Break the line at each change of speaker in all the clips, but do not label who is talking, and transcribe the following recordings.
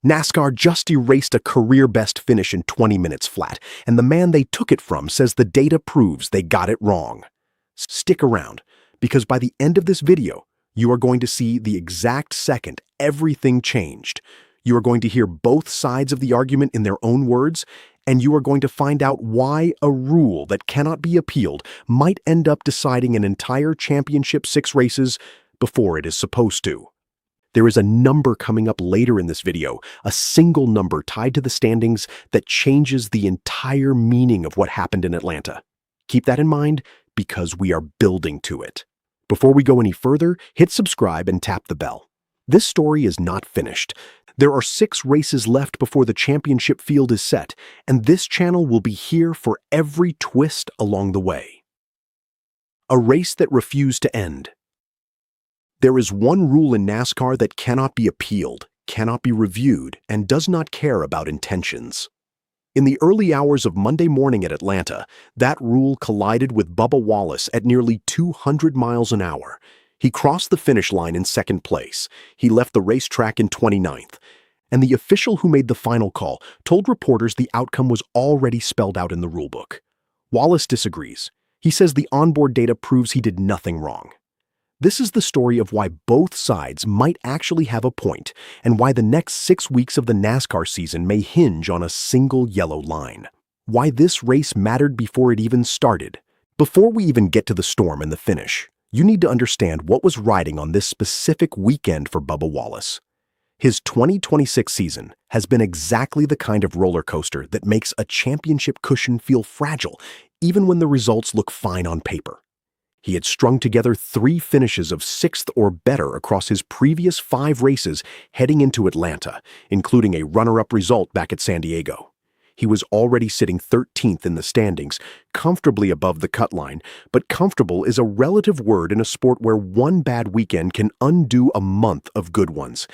NASCAR just erased a career-best finish in 20 minutes flat, and the man they took it from says the data proves they got it wrong. Stick around, because by the end of this video, you are going to see the exact second everything changed. You are going to hear both sides of the argument in their own words, and you are going to find out why a rule that cannot be appealed might end up deciding an entire championship 6 races before it is supposed to. There is a number coming up later in this video, a single number tied to the standings that changes the entire meaning of what happened in Atlanta. Keep that in mind because we are building to it. Before we go any further, hit subscribe and tap the bell. This story is not finished. There are 6 races left before the championship field is set, and this channel will be here for every twist along the way. A race that refused to end. There is one rule in NASCAR that cannot be appealed, cannot be reviewed, and does not care about intentions. In the early hours of Monday morning at Atlanta, that rule collided with Bubba Wallace at nearly 200 miles an hour. He crossed the finish line in 2nd place. He left the racetrack in 29th. And the official who made the final call told reporters the outcome was already spelled out in the rulebook. Wallace disagrees. He says the onboard data proves he did nothing wrong. This is the story of why both sides might actually have a point and why the next 6 weeks of the NASCAR season may hinge on a single yellow line. Why this race mattered before it even started. Before we even get to the storm and the finish, you need to understand what was riding on this specific weekend for Bubba Wallace. His 2026 season has been exactly the kind of roller coaster that makes a championship cushion feel fragile, even when the results look fine on paper. He had strung together 3 finishes of 6th or better across his previous 5 races heading into Atlanta, including a runner-up result back at San Diego. He was already sitting 13th in the standings, comfortably above the cut line, but comfortable is a relative word in a sport where one bad weekend can undo a month of good ones.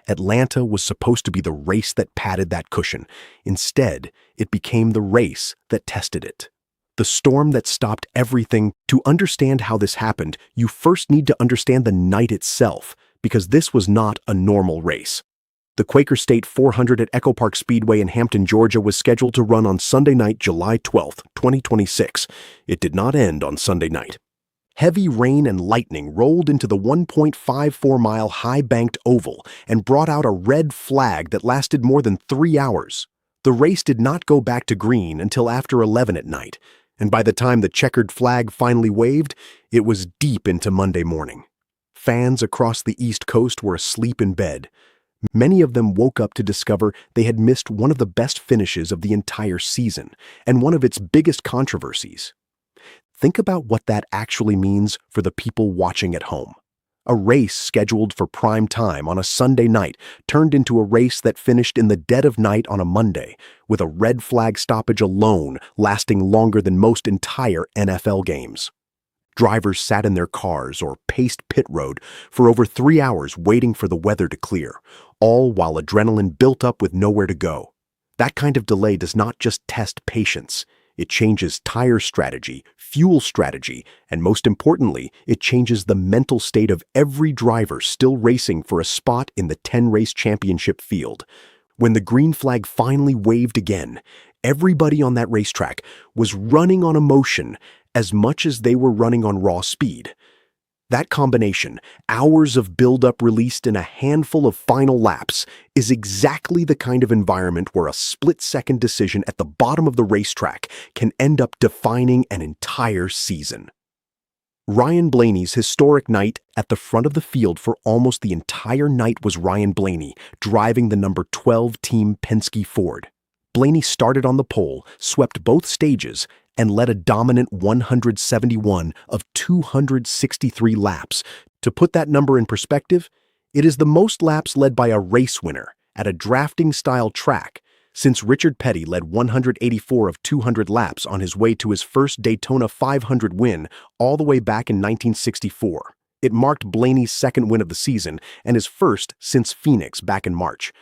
Atlanta was supposed to be the race that padded that cushion. Instead, it became the race that tested it. The storm that stopped everything. To understand how this happened, you first need to understand the night itself, because this was not a normal race. The Quaker State 400 at Echo Park Speedway in Hampton, Georgia was scheduled to run on Sunday night, July 12, 2026. It did not end on Sunday night. Heavy rain and lightning rolled into the 1.54-mile high-banked oval and brought out a red flag that lasted more than 3 hours. The race did not go back to green until after 11 at night, and by the time the checkered flag finally waved, it was deep into Monday morning. Fans across the East Coast were asleep in bed. Many of them woke up to discover they had missed one of the best finishes of the entire season and one of its biggest controversies. Think about what that actually means for the people watching at home. A race scheduled for prime time on a Sunday night turned into a race that finished in the dead of night on a Monday, with a red flag stoppage alone lasting longer than most entire NFL games. Drivers sat in their cars or paced pit road for over 3 hours waiting for the weather to clear, all while adrenaline built up with nowhere to go. That kind of delay does not just test patience. It changes tire strategy, fuel strategy, and most importantly, it changes the mental state of every driver still racing for a spot in the 10-race championship field. When the green flag finally waved again, everybody on that racetrack was running on emotion as much as they were running on raw speed. That combination, hours of buildup released in a handful of final laps, is exactly the kind of environment where a split-second decision at the bottom of the racetrack can end up defining an entire season. Ryan Blaney's historic night at the front of the field for almost the entire night was Ryan Blaney, driving the number 12 Team Penske Ford. Blaney started on the pole, swept both stages, and led a dominant 171 of 263 laps. To put that number in perspective, it is the most laps led by a race winner at a drafting-style track since Richard Petty led 184 of 200 laps on his way to his first Daytona 500 win all the way back in 1964. It marked Blaney's 2nd win of the season and his first since Phoenix back in March.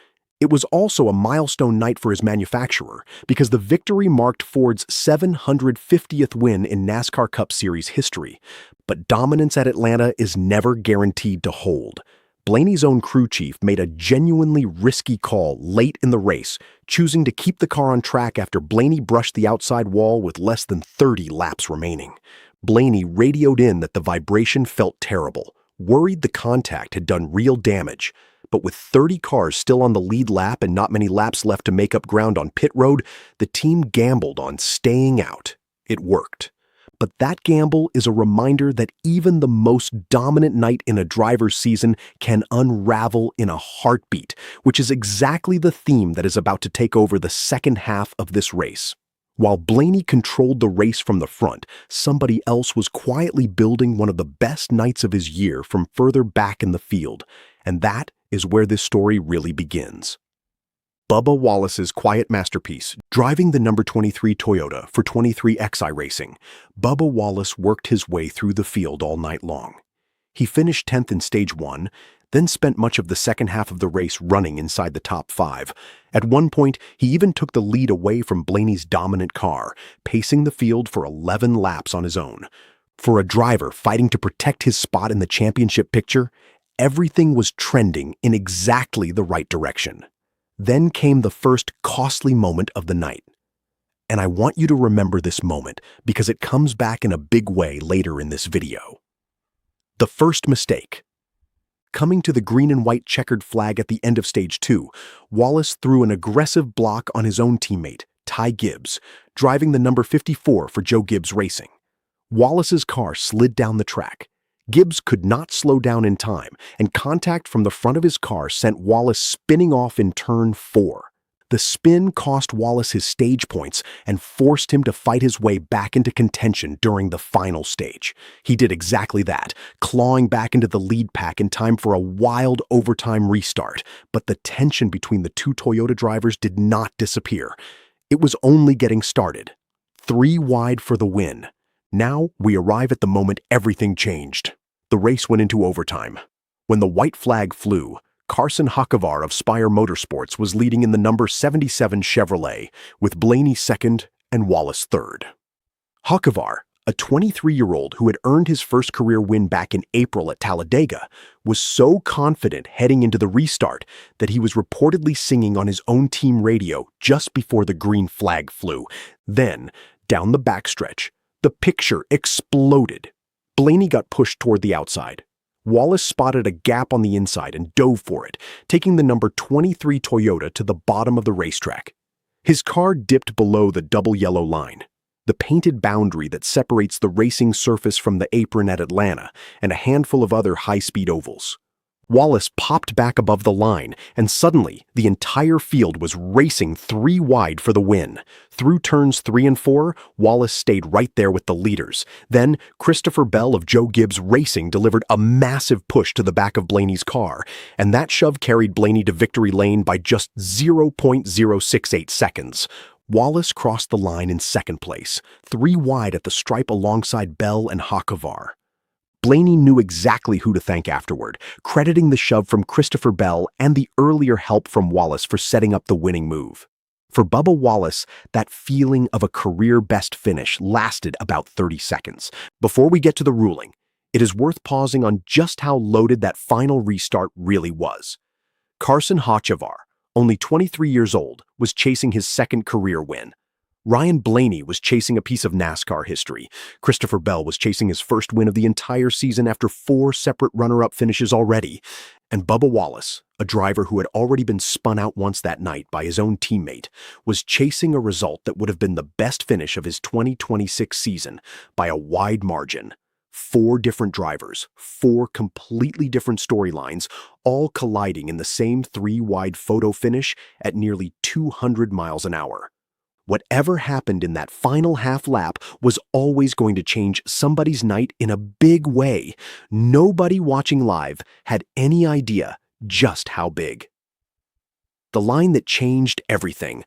It was also a milestone night for his manufacturer because the victory marked Ford's 750th win in NASCAR Cup Series history. But dominance at Atlanta is never guaranteed to hold. Blaney's own crew chief made a genuinely risky call late in the race, choosing to keep the car on track after Blaney brushed the outside wall with less than 30 laps remaining. Blaney radioed in that the vibration felt terrible, worried the contact had done real damage. But with 30 cars still on the lead lap and not many laps left to make up ground on pit road, the team gambled on staying out. It worked. But that gamble is a reminder that even the most dominant night in a driver's season can unravel in a heartbeat, which is exactly the theme that is about to take over the second half of this race. While Blaney controlled the race from the front, somebody else was quietly building one of the best nights of his year from further back in the field, and that is where this story really begins. Bubba Wallace's quiet masterpiece, driving the number 23 Toyota for 23XI Racing, Bubba Wallace worked his way through the field all night long. He finished 10th in Stage 1, then spent much of the second half of the race running inside the top 5. At one point, he even took the lead away from Blaney's dominant car, pacing the field for 11 laps on his own. For a driver fighting to protect his spot in the championship picture, everything was trending in exactly the right direction. Then came the first costly moment of the night. And I want you to remember this moment because it comes back in a big way later in this video. The first mistake. Coming to the green and white checkered flag at the end of Stage 2, Wallace threw an aggressive block on his own teammate, Gibbs, driving the number 54 for Joe Gibbs Racing. Wallace's car slid down the track. Gibbs could not slow down in time, and contact from the front of his car sent Wallace spinning off in turn 4. The spin cost Wallace his stage points and forced him to fight his way back into contention during the final stage. He did exactly that, clawing back into the lead pack in time for a wild overtime restart. But the tension between the two Toyota drivers did not disappear. It was only getting started. 3 wide for the win. Now we arrive at the moment everything changed. The race went into overtime. When the white flag flew, Carson Hocevar of Spire Motorsports was leading in the number 77 Chevrolet, with Blaney second and Wallace third. Hocevar, a 23-year-old who had earned his first career win back in April at Talladega, was so confident heading into the restart that he was reportedly singing on his own team radio just before the green flag flew. Then, down the backstretch, the picture exploded. Blaney got pushed toward the outside. Wallace spotted a gap on the inside and dove for it, taking the number 23 Toyota to the bottom of the racetrack. His car dipped below the double yellow line, the painted boundary that separates the racing surface from the apron at Atlanta and a handful of other high-speed ovals. Wallace popped back above the line, and suddenly the entire field was racing 3 wide for the win. Through turns 3 and 4, Wallace stayed right there with the leaders. Then, Christopher Bell of Joe Gibbs Racing delivered a massive push to the back of Blaney's car, and that shove carried Blaney to victory lane by just 0.068 seconds. Wallace crossed the line in second place, 3 wide at the stripe alongside Bell and Hocevar. Blaney knew exactly who to thank afterward, crediting the shove from Christopher Bell and the earlier help from Wallace for setting up the winning move. For Bubba Wallace, that feeling of a career-best finish lasted about 30 seconds. Before we get to the ruling, it is worth pausing on just how loaded that final restart really was. Carson Hocevar, only 23 years old, was chasing his second career win. Ryan Blaney was chasing a piece of NASCAR history. Christopher Bell was chasing his first win of the entire season after 4 separate runner-up finishes already. And Bubba Wallace, a driver who had already been spun out once that night by his own teammate, was chasing a result that would have been the best finish of his 2026 season by a wide margin. 4 different drivers, 4 completely different storylines, all colliding in the same 3 wide photo finish at nearly 200 miles an hour. Whatever happened in that final half lap was always going to change somebody's night in a big way. Nobody watching live had any idea just how big. The line that changed everything.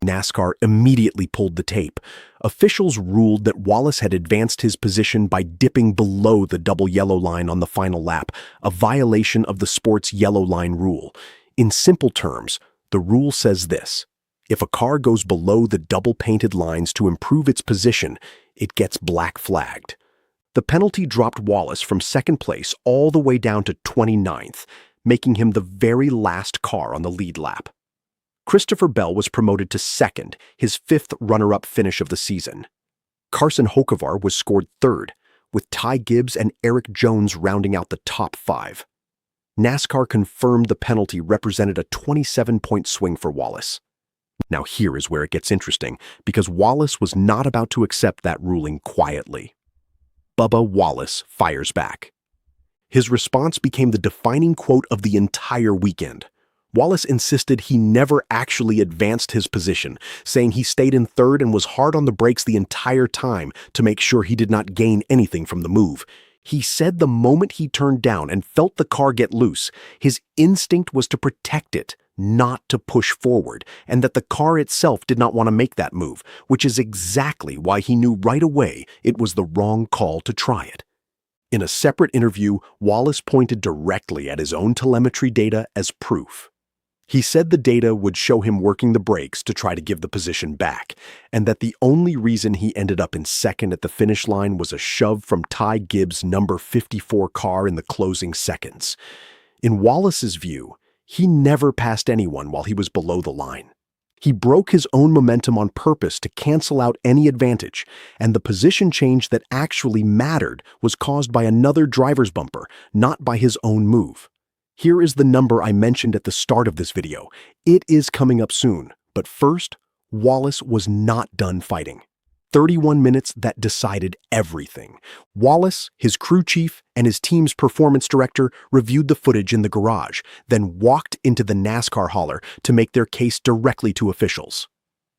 NASCAR immediately pulled the tape. Officials ruled that Wallace had advanced his position by dipping below the double yellow line on the final lap, a violation of the sport's yellow line rule. In simple terms, the rule says this: if a car goes below the double painted lines to improve its position, it gets black flagged. The penalty dropped Wallace from second place all the way down to 29th, making him the very last car on the lead lap. Christopher Bell was promoted to second, his fifth runner-up finish of the season. Carson Hocevar was scored third, with Ty Gibbs and Eric Jones rounding out the top five. NASCAR confirmed the penalty represented a 27-point swing for Wallace. Now here is where it gets interesting, because Wallace was not about to accept that ruling quietly. Bubba Wallace fires back. His response became the defining quote of the entire weekend. Wallace insisted he never actually advanced his position, saying he stayed in third and was hard on the brakes the entire time to make sure he did not gain anything from the move. He said the moment he turned down and felt the car get loose, his instinct was to protect it, not to push forward, and that the car itself did not want to make that move, which is exactly why he knew right away it was the wrong call to try it. In a separate interview, Wallace pointed directly at his own telemetry data as proof. He said the data would show him working the brakes to try to give the position back, and that the only reason he ended up in second at the finish line was a shove from Ty Gibbs' number 54 car in the closing seconds. In Wallace's view, he never passed anyone while he was below the line. He broke his own momentum on purpose to cancel out any advantage, and the position change that actually mattered was caused by another driver's bumper, not by his own move. Here is the number I mentioned at the start of this video. It is coming up soon, but first, Wallace was not done fighting. 31 minutes that decided everything. Wallace, his crew chief, and his team's performance director reviewed the footage in the garage, then walked into the NASCAR hauler to make their case directly to officials.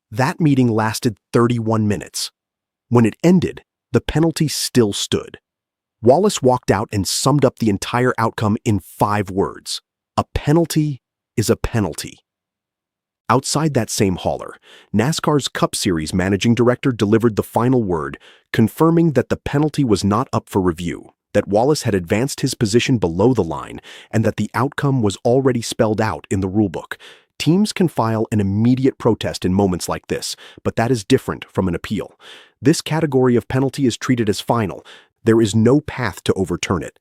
That meeting lasted 31 minutes. When it ended, the penalty still stood. Wallace walked out and summed up the entire outcome in 5 words. A penalty is a penalty. Outside that same hauler, NASCAR's Cup Series managing director delivered the final word, confirming that the penalty was not up for review, that Wallace had advanced his position below the line, and that the outcome was already spelled out in the rulebook. Teams can file an immediate protest in moments like this, but that is different from an appeal. This category of penalty is treated as final. There is no path to overturn it,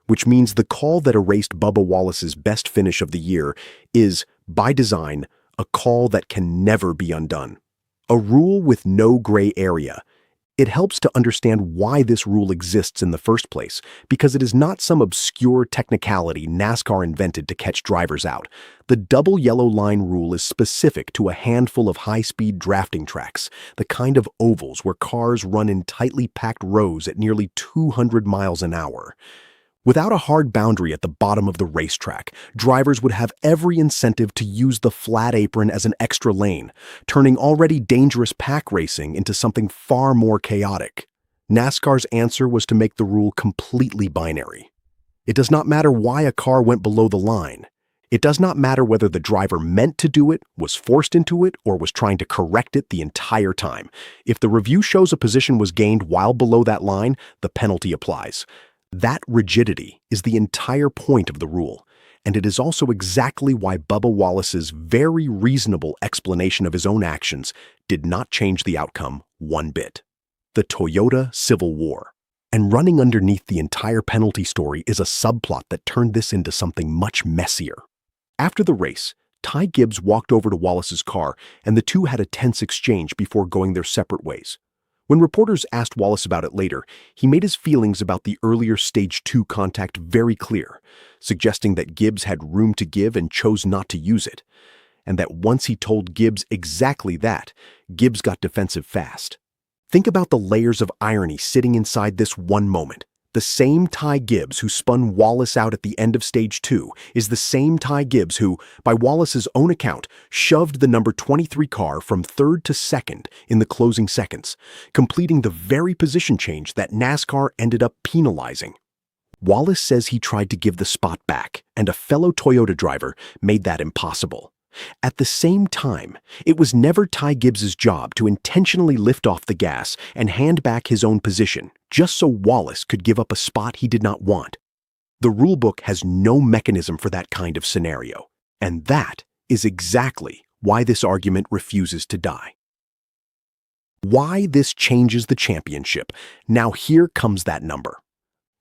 which means the call that erased Bubba Wallace's best finish of the year is, by design, a call that can never be undone. A rule with no gray area. It helps to understand why this rule exists in the first place, because it is not some obscure technicality NASCAR invented to catch drivers out. The double yellow line rule is specific to a handful of high-speed drafting tracks, the kind of ovals where cars run in tightly packed rows at nearly 200 miles an hour. Without a hard boundary at the bottom of the racetrack, drivers would have every incentive to use the flat apron as an extra lane, turning already dangerous pack racing into something far more chaotic. NASCAR's answer was to make the rule completely binary. It does not matter why a car went below the line. It does not matter whether the driver meant to do it, was forced into it, or was trying to correct it the entire time. If the review shows a position was gained while below that line, the penalty applies. That rigidity is the entire point of the rule, and it is also exactly why Bubba Wallace's very reasonable explanation of his own actions did not change the outcome one bit. The Toyota Civil War. And running underneath the entire penalty story is a subplot that turned this into something much messier. After the race, Ty Gibbs walked over to Wallace's car, and the two had a tense exchange before going their separate ways. When reporters asked Wallace about it later, he made his feelings about the earlier Stage 2 contact very clear, suggesting that Gibbs had room to give and chose not to use it, and that once he told Gibbs exactly that, Gibbs got defensive fast. Think about the layers of irony sitting inside this one moment. The same Ty Gibbs who spun Wallace out at the end of Stage 2 is the same Ty Gibbs who, by Wallace's own account, shoved the number 23 car from third to second in the closing seconds, completing the very position change that NASCAR ended up penalizing. Wallace says he tried to give the spot back, and a fellow Toyota driver made that impossible. At the same time, it was never Ty Gibbs's job to intentionally lift off the gas and hand back his own position, just so Wallace could give up a spot he did not want. The rulebook has no mechanism for that kind of scenario, and that is exactly why this argument refuses to die. Why this changes the championship. Now here comes that number.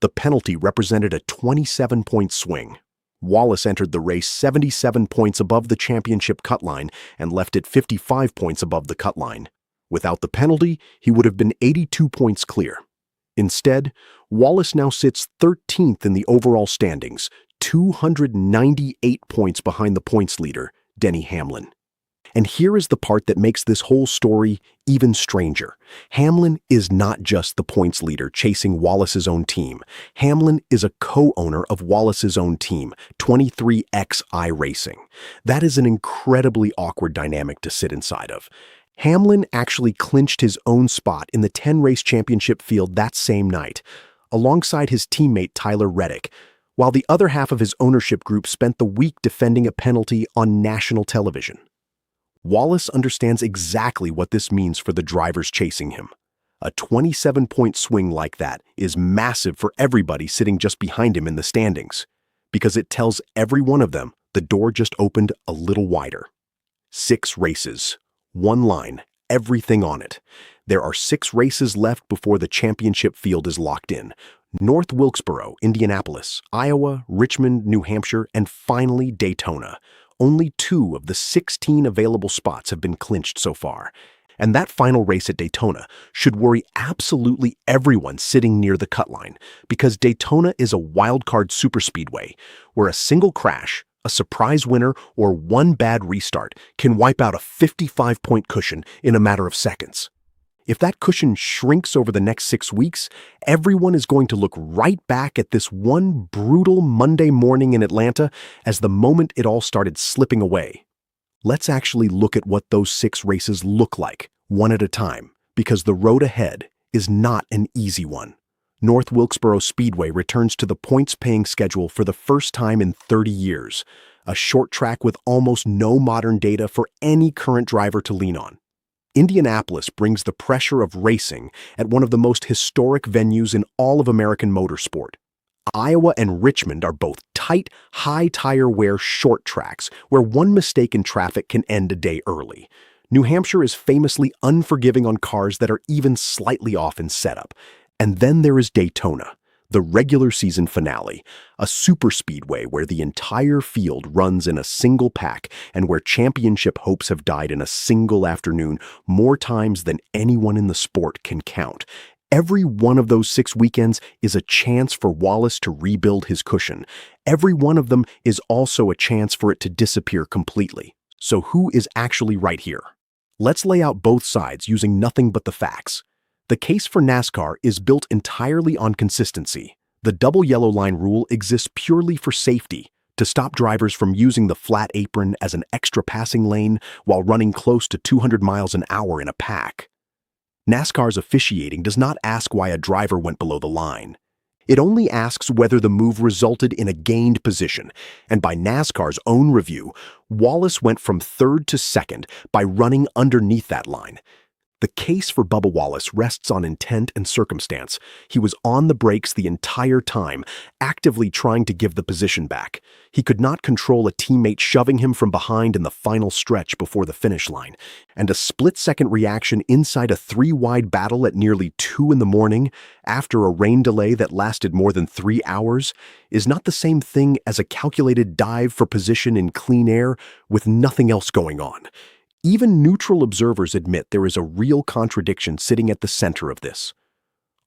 The penalty represented a 27-point swing. Wallace entered the race 77 points above the championship cut line and left it 55 points above the cut line. Without the penalty, he would have been 82 points clear. Instead, Wallace now sits 13th in the overall standings, 298 points behind the points leader, Denny Hamlin. And here is the part that makes this whole story even stranger. Hamlin is not just the points leader chasing Wallace's own team. Hamlin is a co-owner of Wallace's own team, 23XI Racing. That is an incredibly awkward dynamic to sit inside of. Hamlin actually clinched his own spot in the 10-race championship field that same night, alongside his teammate Tyler Reddick, while the other half of his ownership group spent the week defending a penalty on national television. Wallace understands exactly what this means for the drivers chasing him. A 27-point swing like that is massive for everybody sitting just behind him in the standings, because it tells every one of them the door just opened a little wider. 6 races, 1 line, everything on it. There are 6 races left before the championship field is locked in. North Wilkesboro, Indianapolis, Iowa, Richmond, New Hampshire, and finally Daytona. Only 2 of the 16 available spots have been clinched so far. And that final race at Daytona should worry absolutely everyone sitting near the cut line, because Daytona is a wildcard superspeedway where a single crash, a surprise winner, or one bad restart can wipe out a 55-point cushion in a matter of seconds. If that cushion shrinks over the next 6 weeks, everyone is going to look right back at this one brutal Monday morning in Atlanta as the moment it all started slipping away. Let's actually look at what those 6 races look like, one at a time, because the road ahead is not an easy one. North Wilkesboro Speedway returns to the points-paying schedule for the first time in 30 years, a short track with almost no modern data for any current driver to lean on. Indianapolis brings the pressure of racing at one of the most historic venues in all of American motorsport. Iowa and Richmond are both tight, high-tire wear short tracks where one mistake in traffic can end a day early. New Hampshire is famously unforgiving on cars that are even slightly off in setup. And then there is Daytona, the regular season finale, a superspeedway where the entire field runs in a single pack and where championship hopes have died in a single afternoon more times than anyone in the sport can count. Every one of those 6 weekends is a chance for Wallace to rebuild his cushion. Every one of them is also a chance for it to disappear completely. So who is actually right here? Let's lay out both sides using nothing but the facts. The case for NASCAR is built entirely on consistency. The double yellow line rule exists purely for safety, to stop drivers from using the flat apron as an extra passing lane while running close to 200 miles an hour in a pack. NASCAR's officiating does not ask why a driver went below the line. It only asks whether the move resulted in a gained position, and by NASCAR's own review, Wallace went from 3rd to 2nd by running underneath that line. The case for Bubba Wallace rests on intent and circumstance. He was on the brakes the entire time, actively trying to give the position back. He could not control a teammate shoving him from behind in the final stretch before the finish line. And a split-second reaction inside a 3-wide battle at nearly 2 in the morning, after a rain delay that lasted more than 3 hours, is not the same thing as a calculated dive for position in clean air with nothing else going on. Even neutral observers admit there is a real contradiction sitting at the center of this.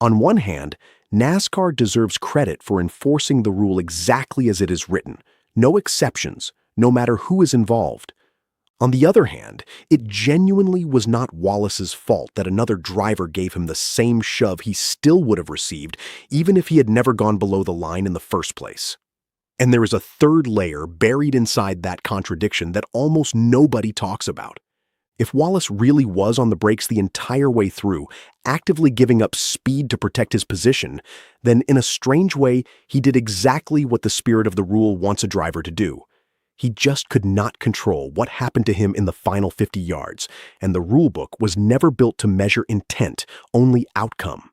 On one hand, NASCAR deserves credit for enforcing the rule exactly as it is written, no exceptions, no matter who is involved. On the other hand, it genuinely was not Wallace's fault that another driver gave him the same shove he still would have received even if he had never gone below the line in the first place. And there is a third layer buried inside that contradiction that almost nobody talks about. If Wallace really was on the brakes the entire way through, actively giving up speed to protect his position, then in a strange way, he did exactly what the spirit of the rule wants a driver to do. He just could not control what happened to him in the final 50 yards, and the rulebook was never built to measure intent, only outcome.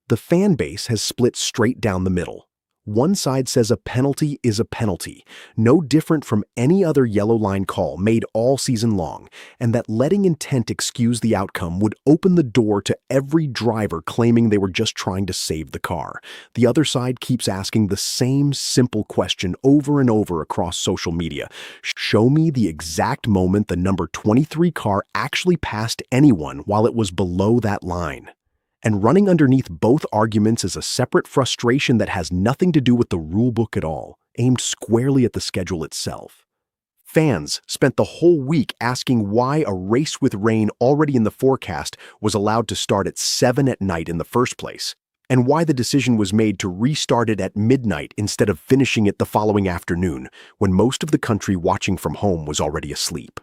The fan base has split straight down the middle. One side says a penalty is a penalty, no different from any other yellow line call made all season long, and that letting intent excuse the outcome would open the door to every driver claiming they were just trying to save the car. The other side keeps asking the same simple question over and over across social media. Show me the exact moment the number 23 car actually passed anyone while it was below that line. And running underneath both arguments is a separate frustration that has nothing to do with the rulebook at all, aimed squarely at the schedule itself. Fans spent the whole week asking why a race with rain already in the forecast was allowed to start at 7 at night in the first place, and why the decision was made to restart it at midnight instead of finishing it the following afternoon, when most of the country watching from home was already asleep.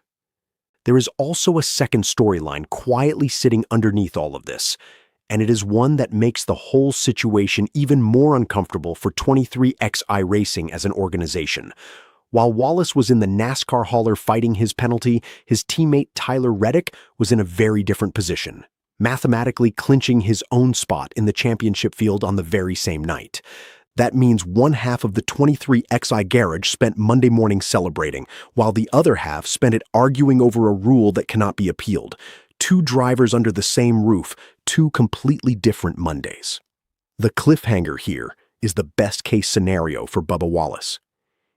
There is also a second storyline quietly sitting underneath all of this, and it is one that makes the whole situation even more uncomfortable for 23XI Racing as an organization. While Wallace was in the NASCAR hauler fighting his penalty, his teammate Tyler Reddick was in a very different position, mathematically clinching his own spot in the championship field on the very same night. That means one half of the 23XI garage spent Monday morning celebrating, while the other half spent it arguing over a rule that cannot be appealed. Two drivers under the same roof, two completely different Mondays. The cliffhanger here is the best-case scenario for Bubba Wallace.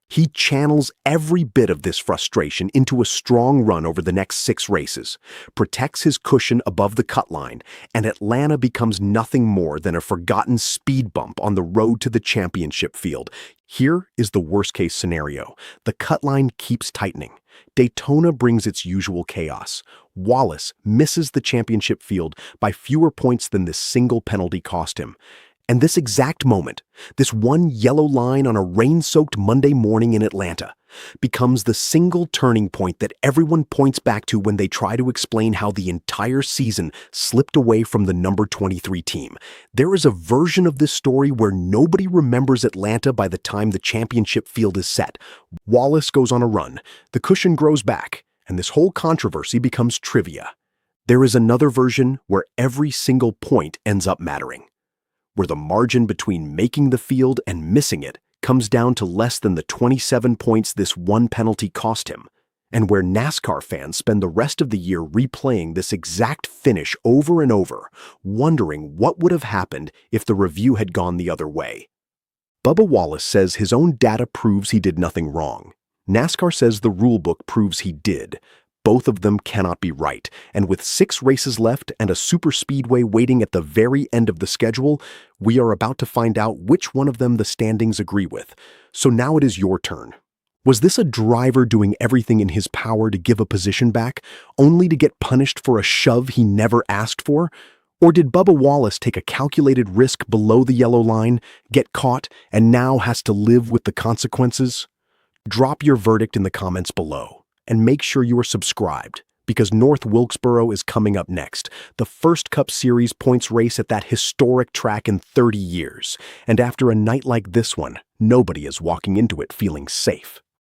He channels every bit of this frustration into a strong run over the next 6 races, protects his cushion above the cut line, and Atlanta becomes nothing more than a forgotten speed bump on the road to the championship field. Here is the worst-case scenario. The cut line keeps tightening. Daytona brings its usual chaos. Wallace misses the championship field by fewer points than this single penalty cost him. And this exact moment, this one yellow line on a rain-soaked Monday morning in Atlanta, becomes the single turning point that everyone points back to when they try to explain how the entire season slipped away from the number 23 team. There is a version of this story where nobody remembers Atlanta by the time the championship field is set. Wallace goes on a run, the cushion grows back, and this whole controversy becomes trivia. There is another version where every single point ends up mattering, where the margin between making the field and missing it comes down to less than the 27 points this one penalty cost him, and where NASCAR fans spend the rest of the year replaying this exact finish over and over, wondering what would have happened if the review had gone the other way. Bubba Wallace says his own data proves he did nothing wrong. NASCAR says the rulebook proves he did. Both of them cannot be right, and with 6 races left and a super speedway waiting at the very end of the schedule, we are about to find out which one of them the standings agree with. So now it is your turn. Was this a driver doing everything in his power to give a position back, only to get punished for a shove he never asked for? Or did Bubba Wallace take a calculated risk below the yellow line, get caught, and now has to live with the consequences? Drop your verdict in the comments below. And make sure you are subscribed, because North Wilkesboro is coming up next, the first Cup Series points race at that historic track in 30 years. And after a night like this one, nobody is walking into it feeling safe.